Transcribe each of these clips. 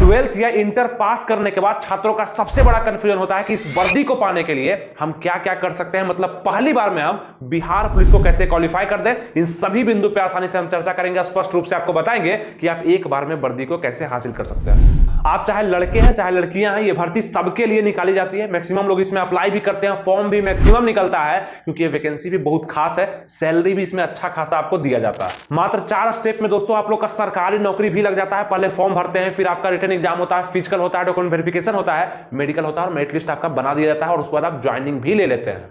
Twelfth या inter pass करने के बाद छात्रों का सबसे बड़ा कंफ्यूजन होता है कि इस वर्दी को पाने के लिए हम क्या क्या कर सकते हैं, मतलब पहली बार में हम बिहार पुलिस को कैसे क्वालिफाई कर दें। इन सभी बिंदु पे आसानी से हम चर्चा करेंगे, स्पष्ट रूप से आपको बताएंगे कि आप एक बार में वर्दी को कैसे हासिल कर सकते हैं। आप चाहे लड़के हैं चाहे लड़कियां हैं, ये भर्ती सबके लिए निकाली जाती है। मैक्सिमम लोग इसमें अप्लाई भी करते हैं, फॉर्म भी मैक्सिमम निकलता है क्योंकि ये वैकेंसी भी बहुत खास है, सैलरी भी इसमें अच्छा खासा आपको दिया जाता है। मात्र 4 स्टेप में दोस्तों आप लोग का सरकारी नौकरी भी लग जाता है। पहले फॉर्म भरते हैं, फिर आपका रिटन एग्जाम होता है, फिजिकल होता है, डॉक्यूमेंट वेरिफिकेशन होता है, मेडिकल होता है और मेरिट लिस्ट आपका बना दिया जाता है और उसके बाद आप ज्वाइनिंग भी ले लेते हैं।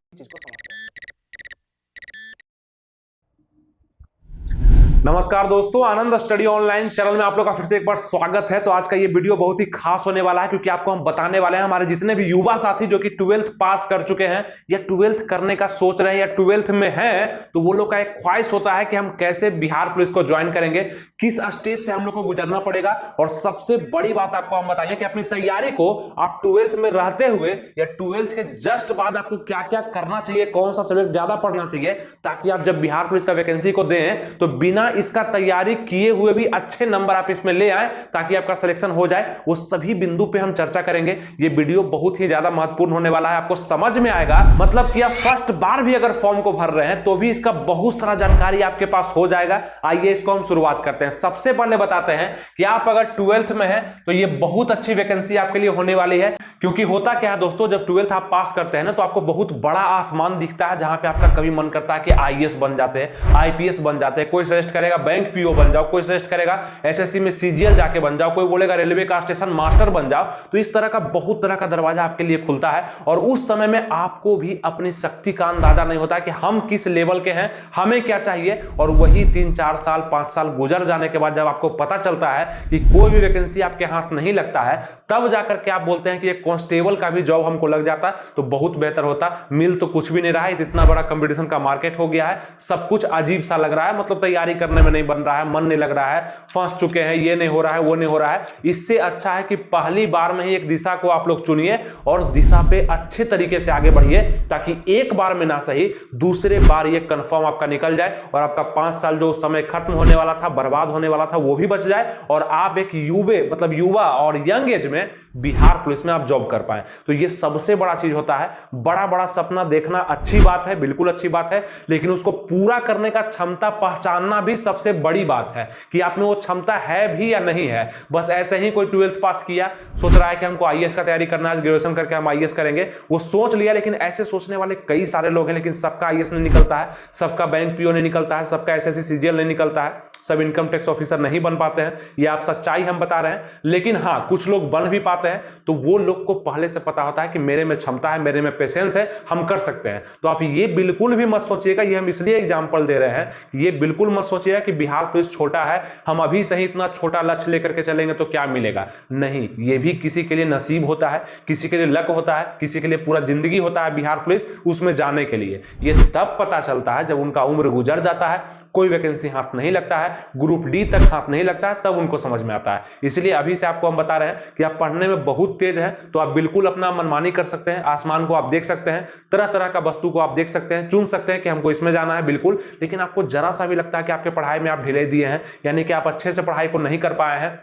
नमस्कार दोस्तों, आनंद स्टडी ऑनलाइन चैनल में आप लोग का फिर से एक बार स्वागत है। तो आज का ये वीडियो बहुत ही खास होने वाला है क्योंकि आपको हम बताने वाले हैं हमारे जितने भी युवा साथी जो कि 12th पास कर चुके हैं या 12th करने का सोच रहे हैं या 12th में हैं, तो वो लोग का एक ख्वाहिश होता है कि हम कैसे बिहार पुलिस को ज्वाइन करेंगे, किस स्टेप से हम लोग को गुजरना पड़ेगा। और सबसे बड़ी बात आपको हम बताएंगे कि अपनी तैयारी को आप 12th में रहते हुए या 12th के जस्ट बाद आपको क्या क्या करना चाहिए, कौन सा सब्जेक्ट ज्यादा पढ़ना चाहिए, ताकि आप जब बिहार पुलिस का वैकेंसी को दें तो बिना इसका तैयारी किए हुए भी अच्छे नंबर आप इसमें ले आए ताकि आपका सिलेक्शन हो जाए। वो सभी बिंदु पे हम चर्चा करेंगे। ये वीडियो बहुत ही ज्यादा महत्वपूर्ण होने वाला है, आपको समझ में आएगा। मतलब कि आप फर्स्ट बार भी अगर फॉर्म को भर रहे हैं तो भी इसका बहुत सारा जानकारी आपके पास हो जाएगा। आइए इसको हम शुरुआत करते हैं। सबसे पहले बताते हैं कि आप अगर 12th में हैं तो ये बहुत अच्छी वैकेंसी आपके लिए होने वाली है। क्योंकि होता क्या है दोस्तों, जब 12th आप पास करते हैं ना तो आपको बहुत बड़ा आसमान दिखता है जहां पे आपका कभी मन करता है कि आईएएस बन जाते हैं, आईपीएस बन जाते हैं, कोई सजेस्ट करेगा बैंक पीओ बन जाओ, कोई सजेस्ट करेगा एसएससी में सीजीएल जाके बन जाओ, कोई बोलेगा रेलवे का स्टेशन मास्टर बन जाओ। तो इस तरह का बहुत तरह का दरवाजा आपके लिए खुलता है और उस समय में आपको भी अपनी शक्ति का अंदाजा नहीं होता कि हम किस लेवल के हैं, हमें क्या चाहिए। और वही 3-4 साल 5 साल गुजर जाने के बाद जब आपको पता चलता है कि कोई भी वैकेंसी आपके हाथ नहीं लगता है, तब जाकर के आप बोलते हैं कि एक कांस्टेबल का भी जॉब हमको लग जाता तो बहुत बेहतर होता। मिल तो कुछ भी नहीं रहा है, इतना बड़ा कंपटीशन का मार्केट हो गया है, सब कुछ अजीब सा लग रहा है, मतलब तैयारी करने में नहीं बन रहा है, मन नहीं लग रहा है, फंस चुके हैं, ये नहीं हो रहा है, वो नहीं हो रहा है। इससे अच्छा है कि पहली बार में ही एक दिशा को आप लोग चुनिए और दिशा पे अच्छे तरीके से आगे बढ़िए ताकि एक बार में ना सही दूसरे बार ये कंफर्म आपका निकल जाए और आपका 5 साल जो समय खत्म होने वाला था, बर्बाद होने वाला था, वो भी बच जाए और आप एक युवा और यंग एज में बिहार पुलिस में आप जॉब कर पाए। तो ये सबसे बड़ा चीज होता है। बड़ा बड़ा सपना देखना अच्छी बात है, बिल्कुल अच्छी बात है, लेकिन उसको पूरा करने का क्षमता पहचानना भी सबसे बड़ी बात है कि आप में वो क्षमता है भी या नहीं है। बस ऐसे ही कोई 12th पास किया, सोच रहा है कि हमको आईएएस का तैयारी करना है, ग्रेजुएशन करके हम आईएएस करेंगे, वो सोच लिया, लेकिन ऐसे सोचने वाले कई सारे लोग हैं, लेकिन सबका आईएएस नहीं निकलता है, सबका बैंक पीओ नहीं निकलता है, सबका एसएससी सीजीएल नहीं निकलता है, सब इनकम टैक्स ऑफिसर नहीं बन पाते हैं। ये आप सच्चाई हम बता रहे हैं। लेकिन हाँ, कुछ लोग बन भी पाते हैं, तो वो लोग को पहले से पता होता है कि मेरे में क्षमता है, मेरे में पेशेंस है, हम कर सकते हैं। तो आप ये बिल्कुल भी मत सोचिएगा, ये हम इसलिए एग्जांपल दे रहे हैं, ये बिल्कुल मत सोचिएगा कि बिहार पुलिस छोटा है, हम अभी सही इतना छोटा लक्ष्य लेकर के चलेंगे तो क्या मिलेगा। नहीं, ये भी किसी के लिए नसीब होता है, किसी के लिए लक होता है, किसी के लिए पूरा जिंदगी होता है बिहार पुलिस उसमें जाने के लिए। ये तब पता चलता है जब उनका उम्र गुजर जाता है, कोई वैकेंसी हाथ नहीं लगता है, ग्रुप डी तक हाथ नहीं लगता है, तब उनको समझ में आता है। इसलिए अभी से आपको हम बता रहे हैं कि आप पढ़ने में बहुत तेज हैं तो आप बिल्कुल अपना मनमानी कर सकते हैं। आसमान को आप देख सकते हैं, तरह तरह का वस्तु को आप देख सकते हैं, चुन सकते हैं कि हमको इसमें जाना है बिल्कुल। लेकिन आपको जरा सा भी लगता है कि आपके पढ़ाई में आप ढीले दिए हैं, यानी कि आप अच्छे से पढ़ाई को नहीं कर पाए हैं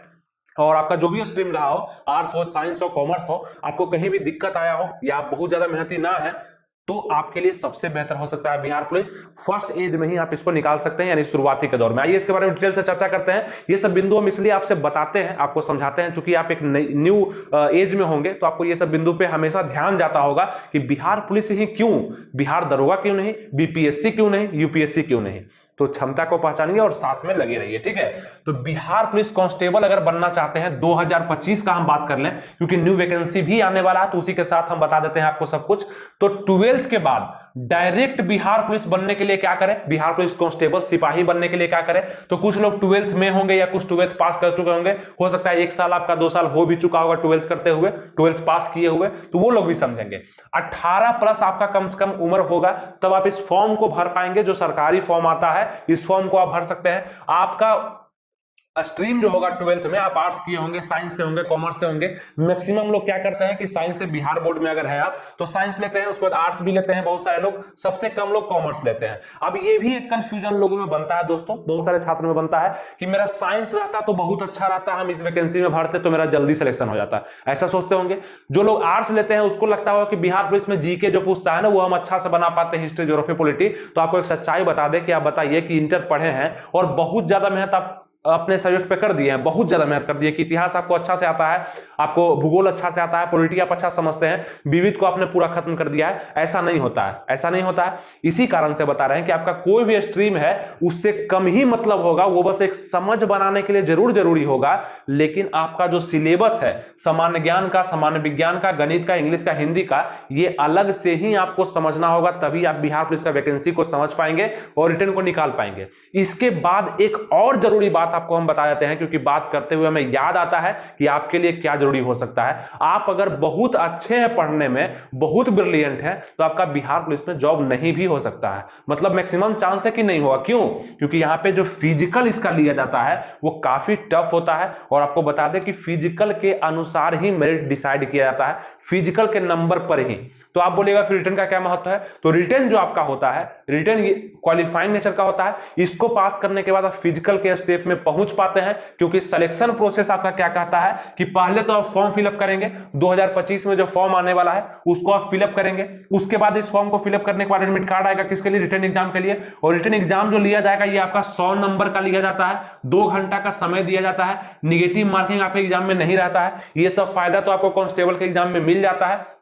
और आपका जो भी स्ट्रीम रहा हो, आर्ट्स हो, साइंस हो, कॉमर्स हो, आपको कहीं भी दिक्कत आया हो या आप बहुत ज्यादा मेहनती ना है, तो आपके लिए सबसे बेहतर हो सकता है बिहार पुलिस। फर्स्ट एज में ही आप इसको निकाल सकते हैं, यानी शुरुआती के दौर में। आइए इसके बारे में डिटेल से चर्चा करते हैं। ये सब बिंदु हम इसलिए आपसे बताते हैं, आपको समझाते हैं, क्योंकि आप एक न्यू एज में होंगे तो आपको ये सब बिंदु पे हमेशा ध्यान जाता होगा कि बिहार पुलिस ही क्यों, बिहार दरोगा क्यों नहीं, बीपीएससी क्यों नहीं, यूपीएससी क्यों नहीं। तो क्षमता को पहचानिए और साथ में लगे रहिए, ठीक है। तो बिहार पुलिस कांस्टेबल अगर बनना चाहते हैं 2025 का हम बात कर लें, क्योंकि न्यू वैकेंसी भी आने वाला है, तो उसी के साथ हम बता देते हैं आपको सब कुछ। तो 12th के बाद डायरेक्ट बिहार पुलिस बनने के लिए क्या करें, बिहार पुलिस कांस्टेबल सिपाही बनने के लिए क्या करें। तो कुछ लोग 12th में होंगे या कुछ 12th पास कर चुके होंगे, हो सकता है 1 साल आपका 2 साल हो भी चुका होगा 12th करते हुए, 12th पास किए हुए, तो वो लोग भी समझेंगे। 18 प्लस आपका कम से कम उम्र होगा, तब आप इस फॉर्म को भर पाएंगे। जो सरकारी फॉर्म आता है, इस फॉर्म को आप भर सकते हैं। आपका स्ट्रीम जो होगा 12th में, आप आर्ट्स किए होंगे, साइंस से होंगे, कॉमर्स से होंगे, मैक्सिमम लोग क्या करते हैं कि साइंस से बिहार बोर्ड में अगर है आप तो साइंस लेते हैं, उसके बाद आर्ट्स भी लेते हैं बहुत सारे लोग, सबसे कम लोग कॉमर्स लेते हैं। अब ये भी एक कंफ्यूजन लोगों में बनता है दोस्तों, बहुत सारे छात्र में बनता है कि मेरा साइंस रहता तो बहुत अच्छा रहता, हम इस वैकेंसी में भरते तो मेरा जल्दी सिलेक्शन हो जाता, ऐसा सोचते होंगे। जो लोग आर्ट्स लेते हैं उसको लगता होगा कि बिहार पुलिस में जीके जो पूछता है ना वो हम अच्छा से बना पाते हैं, हिस्ट्री, ज्योग्राफी, पॉलिटी। तो आपको एक सच्चाई बता दें कि आप बताइए कि इंटर पढ़े हैं और बहुत ज्यादा मेहनत आप अपने सब्जेक्ट पे कर दिए हैं, बहुत ज्यादा मेहनत कर दी है कि इतिहास आपको अच्छा से आता है, आपको भूगोल अच्छा से आता है, पॉलिटी आप अच्छा समझते हैं, विविध को आपने पूरा खत्म कर दिया है। ऐसा नहीं होता है, ऐसा नहीं होता है। इसी कारण से बता रहे हैं कि आपका कोई भी स्ट्रीम है उससे कम ही मतलब होगा, वो बस एक समझ बनाने के लिए जरूरी होगा, लेकिन आपका जो सिलेबस है सामान्य ज्ञान का, सामान्य विज्ञान का, गणित का, इंग्लिश का, हिंदी का, ये अलग से ही आपको समझना होगा, तभी आप बिहार पुलिस का वैकेंसी को समझ पाएंगे और रिटर्न को निकाल पाएंगे। इसके बाद एक और जरूरी बात आपको हम बता देते हैं, क्योंकि बात करते हुए हमें याद आता है कि आपके लिए क्या जरूरी हो सकता है। आप अगर बहुत अच्छे हैं पढ़ने में, बहुत ब्रिलियंट हैं, तो आपका बिहार पुलिस में जॉब नहीं भी हो सकता है, मतलब मैक्सिमम चांस है कि नहीं होगा। क्यों? क्योंकि यहां पे जो फिजिकल इसका लिया जाता है वो काफी टफ होता है, और आपको बता दें कि फिजिकल के अनुसार ही मेरिट डिसाइड किया जाता है, फिजिकल के नंबर पर ही। तो आप बोलेगा फिर रिटर्न का क्या महत्व है? तो रिटर्न जो आपका होता है, रिटर्न क्वालिफाइंग नेचर का होता है, इसको पास करने के बाद आप फिजिकल के स्टेप में पहुंच पाते हैं, क्योंकि सिलेक्शन प्रोसेस आपका क्या कहता है कि पहले तो आप फॉर्म फिलअप करेंगे, 2025 में जो फॉर्म आने वाला है उसको आप फिलअप करेंगे, उसके बाद इस फॉर्म को फिलअप करने के बाद एडमिट कार्ड आएगा किसके लिए? रिटर्न एग्जाम के लिए। और रिटर्न एग्जाम जो लिया जाएगा ये आपका 100 नंबर का लिया जाता है, 2 घंटा का समय दिया जाता है, निगेटिव मार्किंग आपके एग्जाम में नहीं रहता है। ये सब फायदा तो आपको कांस्टेबल के एग्जाम में मिल जाता है,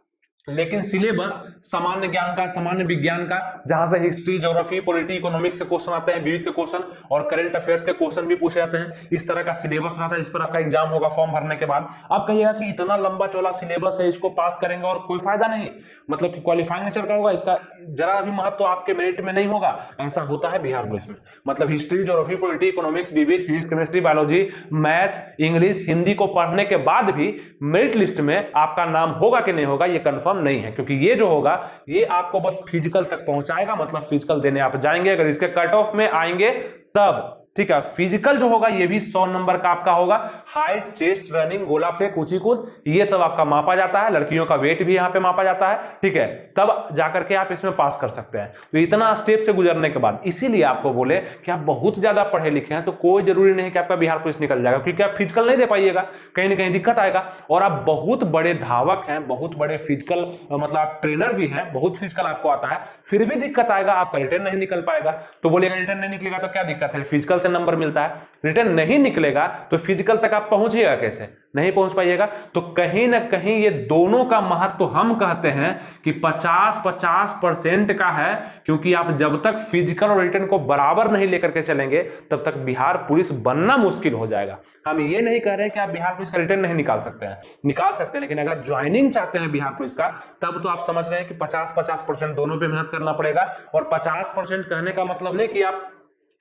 लेकिन सिलेबस सामान्य ज्ञान का, सामान्य विज्ञान का, जहां से हिस्ट्री, ज्योग्राफी, पॉलिटी, इकोनॉमिक्स के क्वेश्चन आते हैं, विविध के क्वेश्चन और करंट अफेयर्स के क्वेश्चन भी पूछे जाते हैं, इस तरह का सिलेबस रहता है, इस पर आपका एग्जाम होगा फॉर्म भरने के बाद। आप कहिएगा कि इतना लंबा चौड़ा सिलेबस है, इसको पास करेंगे और कोई फायदा नहीं, मतलब कि क्वालिफाइंग नेचर का होगा, इसका जरा भी महत्व तो आपके मेरिट में नहीं होगा। ऐसा होता है बिहार पुलिस में, मतलब हिस्ट्री, ज्योग्राफी, पॉलिटी, इकोनॉमिक्स, विविध, physics, chemistry, biology, math, English, Hindi को पढ़ने के बाद भी मेरिट लिस्ट में आपका नाम होगा कि नहीं होगा ये कंफर्म नहीं है, क्योंकि ये जो होगा ये आपको बस फिजिकल तक पहुंचाएगा, मतलब फिजिकल देने आप जाएंगे, अगर इसके कट ऑफ में आएंगे तब, ठीक है। फिजिकल जो होगा ये भी 100 नंबर का आपका होगा, हाइट, चेस्ट, रनिंग, गोला फेंक, ऊंची कूद, ये सब आपका मापा जाता है, लड़कियों का वेट भी यहां पे मापा जाता है, ठीक है, तब जाकर के आप इसमें पास कर सकते हैं। तो इतना स्टेप से गुजरने के बाद, इसीलिए आपको बोले कि आप बहुत ज्यादा पढ़े लिखे हैं तो कोई जरूरी नहीं कि आपका बिहार पुलिस निकल जाएगा, क्योंकि आप फिजिकल नहीं दे पाइएगा, कहीं ना कहीं दिक्कत आएगा। और आप बहुत बड़े धावक हैं, बहुत बड़े फिजिकल, मतलब आप ट्रेनर भी हैं, बहुत फिजिकल आपको आता है, फिर भी दिक्कत आएगा, आपका रिटर्न नहीं निकल पाएगा। तो बोलेगा रिटर्न नहीं निकलेगा तो क्या दिक्कत है, फिजिकल से नंबर मिलता है, रिटर्न नहीं निकलेगा तो फिजिकल तक आप पहुंचिएगा कैसे? नहीं पहुंच पाइएगा। तो कहीं ना कहीं ये दोनों का महत्व तो हम कहते हैं कि 50-50% का है, क्योंकि आप जब तक फिजिकल और रिटर्न को बराबर नहीं लेकर के चलेंगे तब तक बिहार पुलिस बनना मुश्किल हो जाएगा। हम ये नहीं कह रहे कि आप बिहार पुलिस का रिटर्न नहीं निकाल सकते हैं, निकाल सकते हैं, लेकिन अगर ज्वाइनिंग चाहते हैं बिहार पुलिस का तब तो आप समझ रहे हैं कि 50-50% दोनों पे मेहनत करना पड़ेगा। और 50% कहने का मतलब नहीं कि आप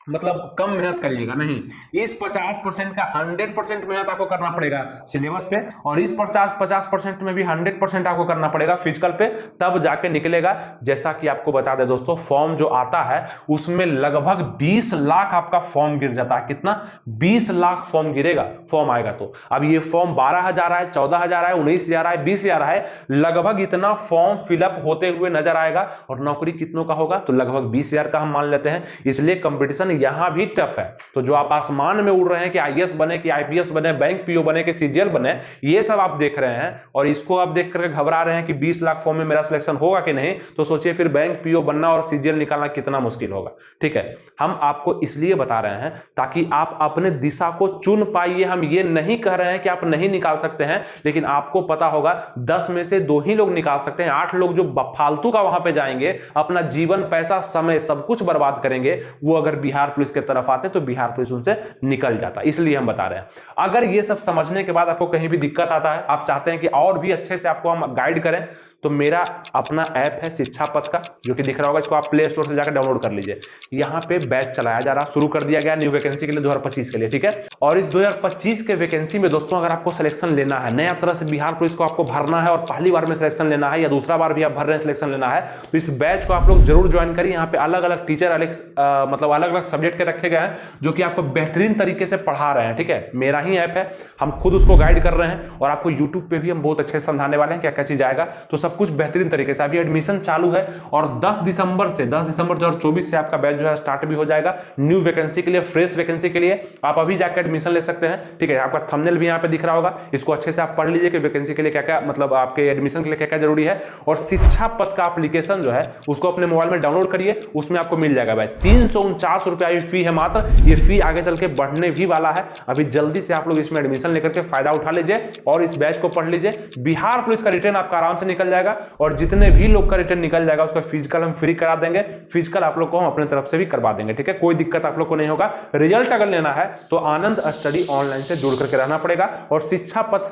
मतलब कम मेहनत करिएगा, नहीं, इस 50% का 100% मेहनत आपको करना पड़ेगा सिलेबस पे, और इस 50% में भी 100% आपको करना पड़ेगा फिजिकल पे, तब जाके निकलेगा। जैसा कि आपको बता दें दोस्तों, फॉर्म जो आता है उसमें लगभग 20 लाख आपका फॉर्म गिर जाता है। कितना? 20 लाख फॉर्म गिरेगा, फॉर्म आएगा तो। अब ये फॉर्म 12,000 है, 14,000 है, 19,000 है, 20,000 है, लगभग इतना फॉर्म फिलअप होते हुए नजर आएगा। और नौकरी कितनों का होगा? तो लगभग 20,000 का हम मान लेते हैं। इसलिए कंपटीशन यहां भी टफ है। तो जो आप आसमान में उड़ रहे हैं कि आईएएस बने, कि आईपीएस बने, बैंक पीओ बने, कि सीजीएल बने, ये सब आप देख रहे हैं और इसको आप देख करके घबरा रहे हैं कि 20 लाख फॉर्म में मेरा सिलेक्शन होगा कि नहीं, तो सोचिए फिर बैंक पीओ बनना और सीजीएल निकालना कितना मुश्किल होगा। ठीक है, हम आपको इसलिए बता रहे हैं ताकि आप अपने दिशा को चुन पाइए। हम ये नहीं कह रहे हैं कि आप नहीं निकाल सकते हैं, लेकिन आपको पता होगा 10 में से 2 ही लोग निकाल सकते हैं। 8 लोग जो फालतू का वहां पे जाएंगे, अपना जीवन, पैसा, समय सब कुछ बर्बाद करेंगे, वो अगर बिहार पुलिस के तरफ आते तो बिहार पुलिस उनसे निकल जाता। इसलिए हम बता रहे हैं। अगर ये सब समझने के बाद आपको कहीं भी दिक्कत आता है, आप चाहते हैं कि और भी अच्छे से आपको हम गाइड करें, तो मेरा अपना ऐप है शिक्षा पथ का, जो कि दिख रहा होगा, इसको आप प्ले स्टोर से जाकर डाउनलोड कर लीजिए। यहाँ पे बैच चलाया जा रहा, शुरू कर दिया गया न्यू वैकेंसी के लिए 2025 के लिए, ठीक है। और इस 2025 के वैकेंसी में दोस्तों अगर आपको सिलेक्शन लेना है, नया तरह से बिहार पुलिस को आपको भरना है और पहली बार में सिलेक्शन लेना है या दूसरा बार भी आप भर रहे हैं सिलेक्शन लेना है, तो इस बैच को आप लोग जरूर ज्वाइन करिए। यहाँ पे अलग अलग टीचर मतलब अलग अलग सब्जेक्ट के रखे गए हैं जो कि आपको बेहतरीन तरीके से पढ़ा रहे हैं, ठीक है। मेरा ही ऐप है, हम खुद उसको गाइड कर रहे हैं और आपको यूट्यूब पे भी हम बहुत अच्छे से समझाने वाले हैं क्या क्या चीज आएगा, तो सब कुछ बेहतरीन तरीके से। अभी एडमिशन चालू है और 10 दिसंबर 2024 से आपका बैच जो है स्टार्ट भी हो जाएगा न्यू वैकेंसी के लिए, फ्रेश वैकेंसी के लिए। आप अभी जाकर एडमिशन ले सकते हैं, ठीक है। आपका थंबनेल भी यहाँ पे दिख रहा होगा, इसको अच्छे से आप पढ़ लीजिए कि वैकेंसी के लिए क्या क्या, मतलब आपके एडमिशन के लिए क्या क्या जरूरी है। और शिक्षा पथ का एप्लीकेशन जो है उसको अपने मोबाइल में डाउनलोड करिए, उसमें आपको मिल जाएगा भाई। 349 रुपया फी है मात्र, ये फी आगे चल के बढ़ने भी वाला है। अभी जल्दी से आप लोग इसमें एडमिशन लेकर के फायदा उठा लीजिए और इस बैच को पढ़ लीजिए। बिहार पुलिस का रिटर्न आपका आराम से निकल जाएगा और जितने भी लोग का रिटर्न निकल जाएगा उसका फिजिकल हम फ्री करा देंगे, फिजिकल आप लोग को हम अपने तरफ से भी करवा देंगे, ठीक है। कोई दिक्कत आप लोग को नहीं होगा। रिजल्ट अगर लेना है तो आनंद स्टडी ऑनलाइन से जुड़ करके रहना पड़ेगा और शिक्षा पथ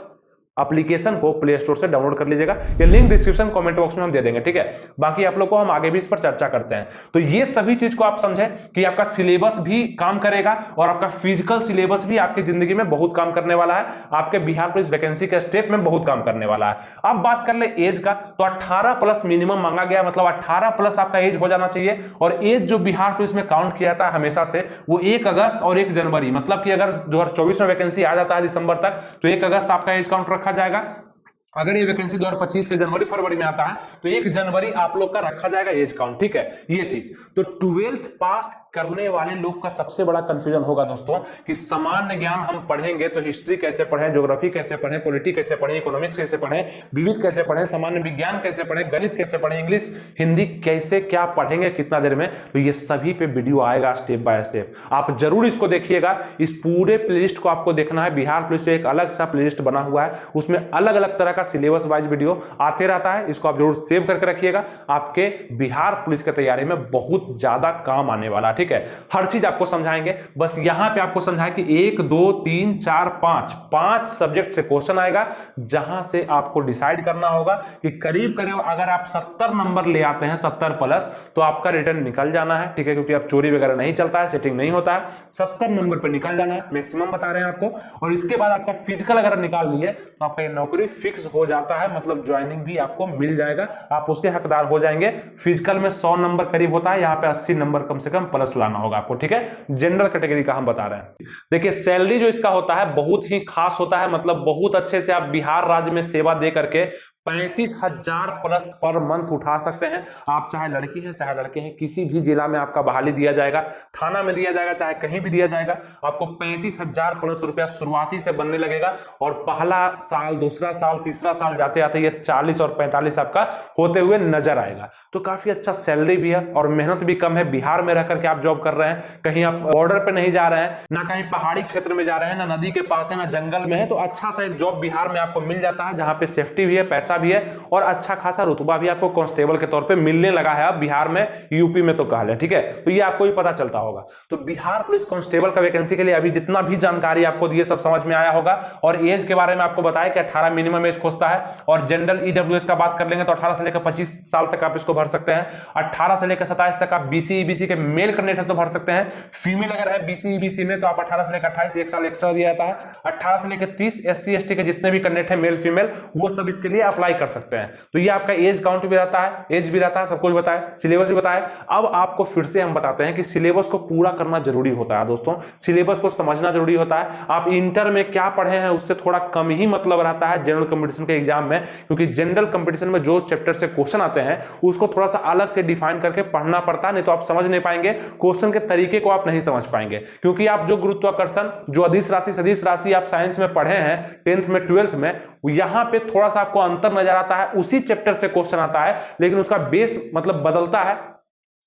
एप्लीकेशन को प्ले स्टोर से डाउनलोड कर लीजिएगा। ये लिंक डिस्क्रिप्शन कमेंट बॉक्स में हम दे देंगे, ठीक है। बाकी आप लोग को हम आगे भी इस पर चर्चा करते हैं। तो ये सभी चीज को आप समझें कि आपका सिलेबस भी काम करेगा और आपका फिजिकल सिलेबस भी आपकी जिंदगी में बहुत काम करने वाला है, आपके बिहार पुलिस वैकेंसी के स्टेप में बहुत काम करने वाला है। अब बात कर ले एज का, तो 18+ मिनिमम मांगा गया, मतलब 18+ आपका एज हो जाना चाहिए। और एज जो बिहार पुलिस में काउंट किया था हमेशा से, वो 1 अगस्त और 1 जनवरी, मतलब कि अगर 2024 में वैकेंसी आ जाता है दिसंबर तक तो 1 अगस्त आपका एज काउंट रखा जाएगा। अगर ये वैकेंसी 2025 के जनवरी फरवरी में आता है तो 1 जनवरी आप लोग का रखा जाएगा एज काउंट, ठीक है। ये चीज तो 12th पास करने वाले लोग का सबसे बड़ा कंफ्यूजन होगा दोस्तों कि सामान्य ज्ञान हम पढ़ेंगे तो हिस्ट्री कैसे पढ़ें, ज्योग्राफी कैसे पढ़ें, पॉलिटी कैसे पढ़ें, इकोनॉमिक्स कैसे पढ़ें, विविध कैसे पढ़ें, सामान्य विज्ञान कैसे पढ़ें, गणित कैसे पढ़ें, इंग्लिश हिंदी कैसे क्या पढ़ेंगे कितना देर में, तो ये सभी पे वीडियो आएगा स्टेप बाय स्टेप। आप जरूर इसको देखिएगा। इस पूरे प्लेलिस्ट को आपको देखना है। बिहार पुलिस पे एक अलग सा प्लेलिस्ट बना हुआ है, उसमें अलग अलग तरह का सिलेबस वाइज वीडियो आते रहता है। इसको आप जरूर सेव करके रखिएगा, आपके बिहार पुलिस की तैयारी में बहुत ज्यादा काम आने वाला, ठीक है। हर चीज आपको समझाएंगे। बस यहां पे आपको समझाएं कि 1 2 3 4 5 सब्जेक्ट से क्वेश्चन आएगा, जहां से आपको डिसाइड करना होगा कि करीब करीब अगर आप 70 नंबर ले आते हैं 70+ तो आपका रिटर्न निकल जाना है, ठीक है। क्योंकि अब चोरी वगैरह नहीं चलता है, सेटिंग नहीं होता है, 70 नंबर पर निकल जाना है मैक्सिमम बता रहे हैं आपको। और इसके बाद आपका फिजिकल अगर निकाल लिए तो आपका ये नौकरी फिक्स हो जाता है, मतलब ज्वाइनिंग भी आपको मिल जाएगा, आप उसके हकदार हो जाएंगे। फिजिकल में 100 नंबर करीब होता है, यहाँ पे 80 नंबर कम से कम प्लस लाना होगा आपको, ठीक है। जनरल कैटेगरी का हम बता रहे हैं। देखिए सैलरी जो इसका होता है बहुत ही खास होता है, मतलब बहुत अच्छे से आप बिहार राज्य में सेवा दे करके 35,000+ पर मंथ उठा सकते हैं। आप चाहे लड़की हैं चाहे लड़के हैं, किसी भी जिला में आपका बहाली दिया जाएगा, थाना में दिया जाएगा, चाहे कहीं भी दिया जाएगा, आपको 35,000+ रुपया शुरुआती से बनने लगेगा। और पहला साल, दूसरा साल, तीसरा साल जाते जाते ये 40 और 45 आपका होते हुए नजर आएगा। तो काफी अच्छा सैलरी भी है और मेहनत भी कम है। बिहार में रह करके आप जॉब कर रहे हैं, कहीं आप बॉर्डर पे नहीं जा रहे हैं, ना कहीं पहाड़ी क्षेत्र में जा रहे हैं, ना नदी के पास है, ना जंगल में है, तो अच्छा सा एक जॉब बिहार में आपको मिल जाता है, जहां पे सेफ्टी भी है, पैसा भी है और अच्छा खासा रुतबा भी आपको कांस्टेबल के तौर पे मिलने लगा है अब बिहार में, यूपी में तो कहा है, ठीक है। तो ये आपको भी पता चलता होगा। तो बिहार पुलिस कांस्टेबल का वैकेंसी के लिए अभी जितना भी जानकारी आपको दी है सब समझ में आया होगा। और एज के बारे में आपको बताया कि 18 मिनिमम एज खोजता है। और जनरल ईडब्ल्यूएस का बात कर लेंगे तो 18 से लेकर 25 साल तक आप इसको भर सकते हैं। 18 से लेकर 27 तक आप बीसी ईबीसी के मेल कैंडिडेट तो भर सकते हैं। फीमेल अगर है बीसी ईबीसी में तो आप 18 से लेकर 28 1 साल एक्स्ट्रा दिया जाता है। 18 से लेकर 30 एससी एसटी के जितने भी कैंडिडेट है मेल फीमेल, वो सब इसके लिए अप्लाई कर सकते हैं। तो ये आपका एज काउंट भी रहता है, एज भी रहता है, सब कुछ बताए, सिलेबस भी बताए। अब आपको फिर से हम बताते हैं कि सिलेबस को पूरा करना जरूरी होता है दोस्तों, सिलेबस को समझना जरूरी होता है। आप इंटर में क्या पढ़े हैं उससे थोड़ा कम ही मतलब रहता है जनरल कंपटीशन के एग्जाम में, क्योंकि जनरल कंपटीशन में जो चैप्टर से क्वेश्चन आते हैं उसको थोड़ा सा अलग से डिफाइन करके पढ़ना पड़ता है, नहीं तो आप समझ नहीं पाएंगे, क्वेश्चन के तरीके को आप नहीं समझ पाएंगे। क्योंकि आप जो गुरुत्वाकर्षण, जो अदिश राशि, सदिश राशि आप साइंस में पढ़े हैं 10th में 12th में, यहां पे थोड़ा सा आपको अंतर नजर आता है। उसी चैप्टर से क्वेश्चन आता है लेकिन उसका बेस मतलब बदलता है,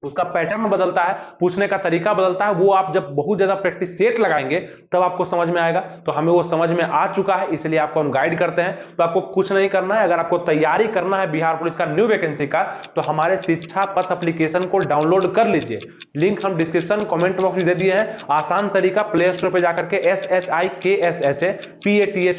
उसका पैटर्न बदलता है, पूछने का तरीका बदलता है। वो आप जब बहुत ज्यादा प्रैक्टिस सेट लगाएंगे तब आपको समझ में आएगा। तो हमें वो समझ में आ चुका है, इसलिए आपको हम गाइड करते हैं। तो आपको कुछ नहीं करना है, अगर आपको तैयारी करना है बिहार पुलिस का न्यू वैकेंसी का तो हमारे शिक्षा पथ एप्लीकेशन को डाउनलोड कर लीजिए। लिंक हम डिस्क्रिप्शन कमेंट बॉक्स में दे दिए हैं। आसान तरीका, प्ले स्टोर पर जाकर के SHIKSHPATH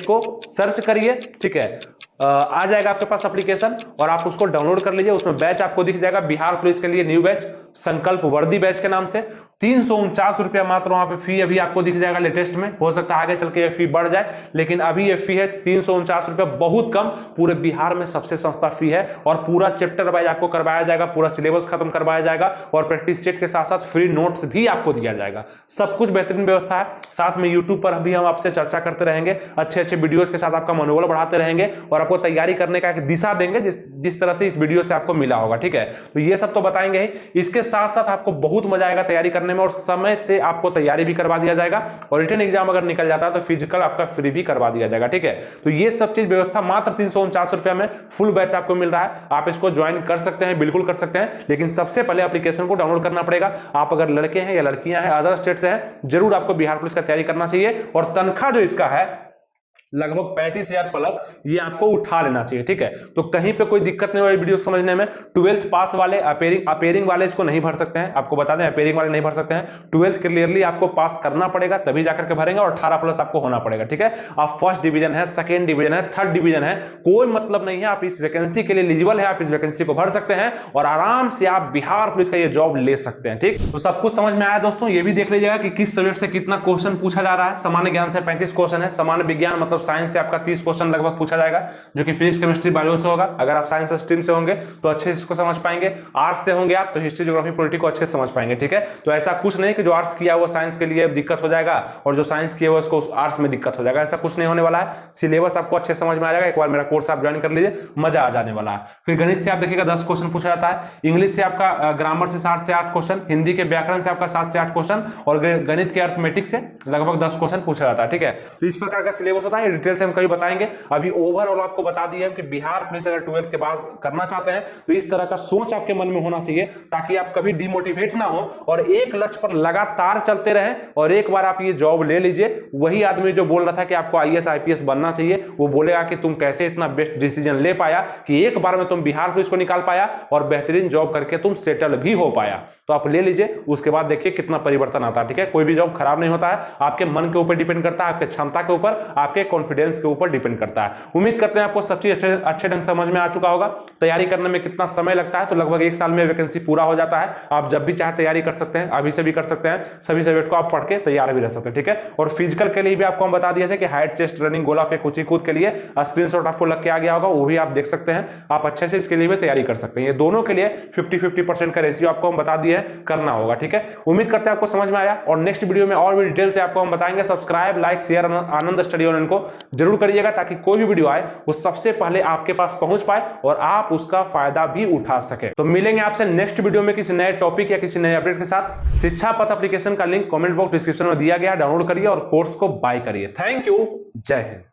को सर्च करिए, ठीक है। आ जाएगा आपके पास एप्लीकेशन और आप उसको डाउनलोड कर लीजिए। उसमें बैच आपको दिख जाएगा, बिहार पुलिस के लिए न्यू बैच, संकल्प वर्दी बैच के नाम से। 349 रुपया मात्र वहां पे फी अभी आपको दिख जाएगा लेटेस्ट में। हो सकता है आगे चल के ये फी बढ़ जाए, लेकिन अभी ये फी है 349 रुपया, बहुत कम, पूरे बिहार में सबसे सस्ता फी है। और पूरा चैप्टर वाइज आपको करवाया जाएगा, पूरा सिलेबस खत्म करवाया जाएगा और प्रैक्टिस सेट के साथ साथ फ्री नोट्स भी आपको दिया जाएगा। सब कुछ बेहतरीन व्यवस्था है। साथ में यूट्यूब पर भी हम आपसे चर्चा करते रहेंगे, अच्छे अच्छे वीडियोज के साथ आपका मनोबल बढ़ाते रहेंगे और आपको तैयारी करने का एक दिशा देंगे जिस तरह से इस वीडियो से आपको मिला होगा। ठीक है, तो ये सब तो बताएंगे ही, इसके साथ साथ आपको बहुत मजा आएगा तैयारी करने में और समय से आपको तैयारी भी करवा दिया जाएगा। और रिटन एग्जाम अगर निकल जाता है तो फिजिकल आपका फ्री भी करवा दिया जाएगा। ठीक है, तो ये सब चीज व्यवस्था मात्र 349 रुपया में फुल बैच आपको मिल रहा है। आप इसको ज्वाइन कर सकते हैं, बिल्कुल कर सकते हैं, लेकिन सबसे पहले एप्लीकेशन को डाउनलोड करना पड़ेगा। आप अगर लड़के हैं या लड़कियां हैं, अदर स्टेट से हैं, जरूर आपको बिहार पुलिस का तैयारी करना चाहिए। और तनख्वाह जो इसका है लगभग 35,000 प्लस, ये आपको उठा लेना चाहिए। ठीक है, तो कहीं पे कोई दिक्कत नहीं होगी वीडियो समझने में। 12th पास वाले, अपेयरिंग वाले इसको नहीं भर सकते हैं, आपको बता दें, अपेयरिंग वाले नहीं भर सकते हैं। 12th क्लियरली आपको पास करना पड़ेगा, तभी जाकर के भरेंगे और 18 प्लस आपको होना पड़ेगा। ठीक है, आप फर्स्ट डिवीजन है, सेकेंड डिवीजन है, थर्ड डिवीजन है, कोई मतलब नहीं है, आप इस वैकेंसी के लिए एलिजिबल है, आप इस वैकेंसी को भर सकते हैं और आराम से आप बिहार पुलिस का ये जॉब ले सकते हैं। ठीक, तो सब कुछ समझ में आया दोस्तों। ये भी देख लीजिएगा कि किस सब्जेक्ट से कितना क्वेश्चन पूछा जा रहा है। सामान्य ज्ञान से 35 क्वेश्चन है, सामान्य विज्ञान मतलब साइंस से आपका 30 क्वेश्चन लगभग पूछा जाएगा, जो कि फिजिक्स, केमिस्ट्री, बायो से होगा। अगर आप साइंस स्ट्रीम से होंगे तो अच्छे से इसको समझ पाएंगे। आर्ट्स से होंगे आप तो हिस्ट्री, ज्योग्राफी, पॉलिटी को अच्छे से समझ पाएंगे। ठीक है, तो ऐसा कुछ नहीं कि जो आर्ट्स किया वो साइंस के लिए दिक्कत हो जाएगा और जो साइंस किया वो उसको आर्ट्स में दिक्कत हो जाएगा, ऐसा कुछ नहीं होने वाला है। सिलेबस आपको अच्छे समझ में आ जाएगा। एक बार मेरा कोर्स आप ज्वाइन कर लीजिए, मजा आ जाने वाला है। फिर गणित से आप देखिएगा 10 क्वेश्चन पूछा जाता है, इंग्लिश से आपका ग्रामर से 7 से 8 क्वेश्चन, हिंदी के व्याकरण से आपका 7 से 8 क्वेश्चन और गणित के अर्थमेटिक से लगभग 10 क्वेश्चन पूछा जाता है। ठीक है, तो इस प्रकार का सिलेबस होता है, डिटेल से हम कभी बताएंगे। अभी ओवरऑल आपको बता दिया है कि बिहार पुलिस अगर 12th के बाद करना चाहते हैं तो इस तरह का सोच आपके मन में होना चाहिए, ताकि आप कभी डिमोटिवेट ना हो और एक लक्ष्य पर लगातार चलते रहें। और एक बार आप ये जॉब ले लीजिए, वही आदमी जो बोल रहा था कि आपको IAS IPS बनना चाहिए, वो बोलेगा कि तुम कैसे इतना बेस्ट डिसीजन ले पाया कि एक बार में तुम बिहार पुलिस को निकाल पाया और बेहतरीन जॉब करके तुम सेटल भी हो पाया। तो आप ले लीजिए, उसके बाद देखिए कितना परिवर्तन आता है। ठीक है, कोई भी जॉब खराब नहीं होता है, आपके मन के ऊपर डिपेंड करता है, आपके क्षमता के ऊपर, आपके कॉन्फिडेंस के ऊपर डिपेंड करता है। उम्मीद करते हैं आपको सब चीज अच्छे ढंग समझ में आ चुका होगा। तैयारी करने में कितना समय लगता है, तो लगभग 1 साल में वैकेंसी पूरा हो जाता है। आप जब भी चाहे तैयारी कर सकते हैं, अभी से भी कर सकते हैं, सभी सब्जेक्ट को आप पढ़ के तैयार भी रह सकते हैं। ठीक है, और फिजिकल के लिए भी आपको हम बता दिए थे कि हाइट, चेस्ट, रनिंग, गोला फेंक, ऊंची कूद के लिए स्क्रीनशॉट आपको लग के आ गया होगा, वो भी आप देख सकते हैं। आप अच्छे से इसके लिए भी तैयारी कर सकते हैं। ये दोनों के लिए 50-50% का रेशियो आपको हम बता दिए हैं, करना होगा। ठीक है, उम्मीद करते हैं आपको समझ में आया और नेक्स्ट वीडियो में और भी डिटेल से आपको हम बताएंगे। सब्सक्राइब, लाइक, शेयर आनंद स्टडी ऑनलाइन को जरूर करिएगा, ताकि कोई भी वीडियो आए वो सबसे पहले आपके पास पहुंच पाए और आप उसका फायदा भी उठा सके। तो मिलेंगे आपसे नेक्स्ट वीडियो में किसी नए टॉपिक या किसी नए अपडेट के साथ। शिक्षा पथ एप्लीकेशन का लिंक कमेंट बॉक्स डिस्क्रिप्शन में दिया गया है, डाउनलोड करिए और कोर्स को बाय करिए। थैंक यू, जय हिंद।